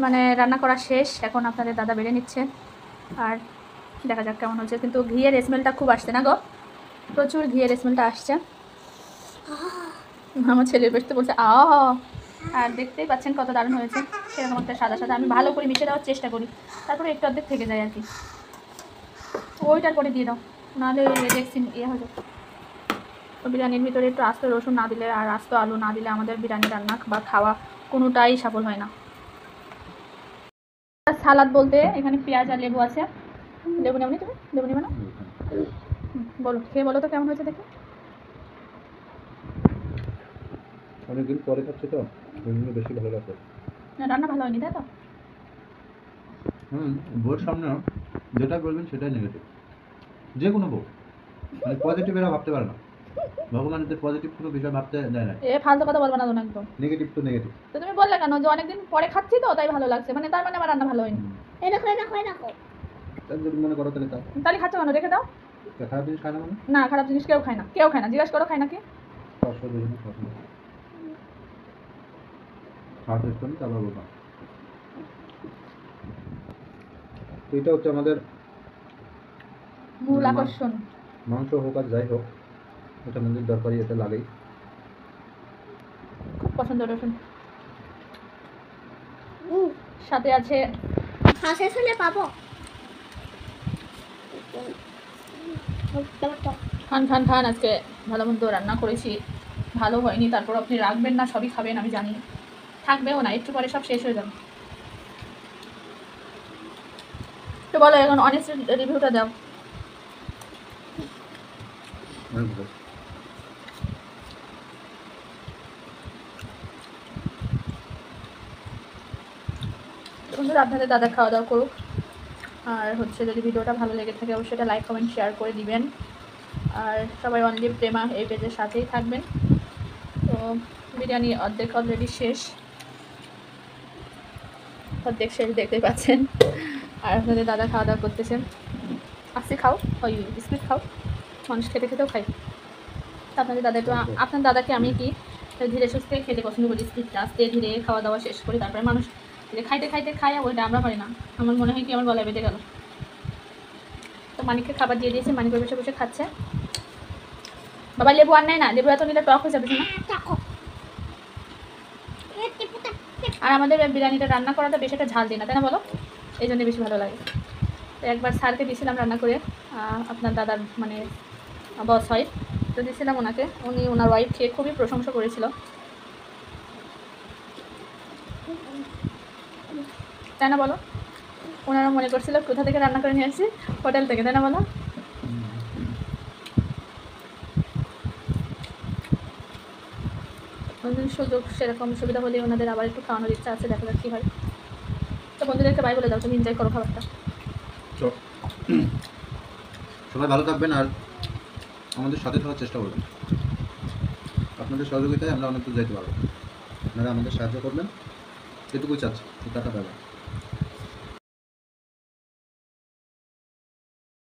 মানে রান্না করা শেষ, এখন আপনাদের দাদা বেড়ে নিচ্ছে আর দেখা যাক কেমন হচ্ছে। কিন্তু ঘিয়ের স্মেলটা খুব আসছে না গো, প্রচুর ঘিয়ের স্মেলটা আসছে। আমার ছেলের বেশ তো বলছে আর দেখতেই পাচ্ছেন কত দারুণ হয়েছে। সেরকম একটা সাদা সাদা আমি ভালো করে মিশে দেওয়ার চেষ্টা করি, তারপরে একটু অর্ধেক থেকে যায় আর কি। ওইটার পরে দিয়ে দাও, নাহলে দেখছি ইয়ে হয়ে যাবে। বিরিয়ানির ভিতরে একটু আস্ত রসুন না দিলে আর আস্ত আলু না দিলে আমাদের বিরিয়ানি রান্না বা খাওয়া কোনোটাই সফল হয় না। সালাদ বলতে এখানে পেঁয়াজ আর লেবু আছে। লেবু নেবনি তুমি? লেবু নেবে না? বলো, খেয়ে বলো তো কেমন হয়েছে দেখে। অনেকদিন পরে খাচ্ছি তো বেশি ভালো লাগছে। রান্না ভালো হয়নি তাই তো? বউর সামনে যেটা বলবেন সেটাই নেগেটিভ, যে কোনো বউ মানে পজিটিভ এরা ভাবতে পারে না। ভগবান এদের পজিটিভ কোনো বিষয় ভাবতে দেয় না। ফালতু কথা বলবো না তুমি একদম। নেগেটিভ তো নেগেটিভ। তো তুমি বললে কেন যে অনেকদিন পরে খাচ্ছি তো তাই ভালো লাগছে, মানে তার মানে আমার রান্না ভালো হয়নি। এই দেখো তাই যদি মনে করো তাহলে তাহলে খাচ্ছ কেন, রেখে দাও। খারাপ জিনিস খায় না মানে? না, খারাপ জিনিস কেউ খায় না, কেউ খায় না, জিজ্ঞাসা করো খায় নাকি। এটা হচ্ছে আমাদের মূল আকর্ষণ। মাংস হোক আর যাই হোক, এটা মন্দির দরকারি, এটা লাগেই। খুব পছন্দ রসুন। সাথে আছে হাসে শুনে পাবো। খান খান খান, আজকে ভালো মন্দ রান্না করেছি, ভালো হয়নি তারপর আপনি রাখবেন না, সবই খাবেন আমি জানি, থাকবেও না, একটু পরে সব শেষ হয়ে যাবে। তো বলো এখন অনেস্ট রিভিউটা দাও। বন্ধুরা আপনাদের দাদা খাওয়া দাওয়া করুক, আর হচ্ছে যদি ভিডিওটা ভালো লেগে থাকে অবশ্যই এটা লাইক কমেন্ট শেয়ার করে দিবেন, আর সবাই অনলি প্রেমা এই পেজের সাথেই থাকবেন। তো বিরিয়ানি অর্ধেক অলরেডি শেষ, অর্ধেক শেষ দেখতে পাচ্ছেন, আর আপনাদের দাদা খাওয়া দাওয়া করতেছেন। আসছি খাও, ওই বিস্কুট খাও, মানুষ খেতে খেতেও খাই। তো আপনাদের দাদা একটু, আপনার দাদাকে আমি কি ধীরে সুস্থে খেতে পছন্দ করি, স্পিডটা আস্তে ধীরে খাওয়া দাওয়া শেষ করি, তারপরে মানুষ খাইতে খাইতে খায়, ওইটা আমরা পারি না। আমার মনে হয় কি আমার গলায় বেঁধে গেল। তো মানিককে খাবার দিয়ে দিয়েছে, মানিক বসে বসে খাচ্ছে। বাবা লেবু আর নেয় না, লেবু এত নিলে টক হয়ে যাবে না। আর আমাদের বিরিয়ানিটা রান্না করাটা বেশ একটা ঝাল দিই না, তাই না বলো, এই জন্য বেশি ভালো লাগে। তো একবার স্যারকে দিয়েছিলাম রান্না করে, আপনার দাদার মানে বস হয়, তো দিয়েছিলাম ওনাকে, উনি ওনার ওয়াইফ খেয়ে খুবই প্রশংসা করেছিল, তাই না বলো। ওনারা মনে করছিল কোথা থেকে রান্না করে নিয়ে আসছি, হোটেল থেকে, তাই না বলো। সুযোগ সেরকম সুবিধা হলে ওনাদের আবার একটু খাওয়ানোর ইচ্ছা আছে, দেখা যাক কী হয়। তো বন্ধুদেরকে বাই বলে দাও, তুমি এনজয় করো খাবারটা। সবাই ভালো থাকবেন আর আমাদের সাথে থাকার চেষ্টা করবেন। আপনাদের সহযোগিতায় আমরা অনেক দূর যাইতে পারবো, আপনারা আমাদের সাহায্য করবেন, এটুকুই চাচ্ছি। Tata, bye bye.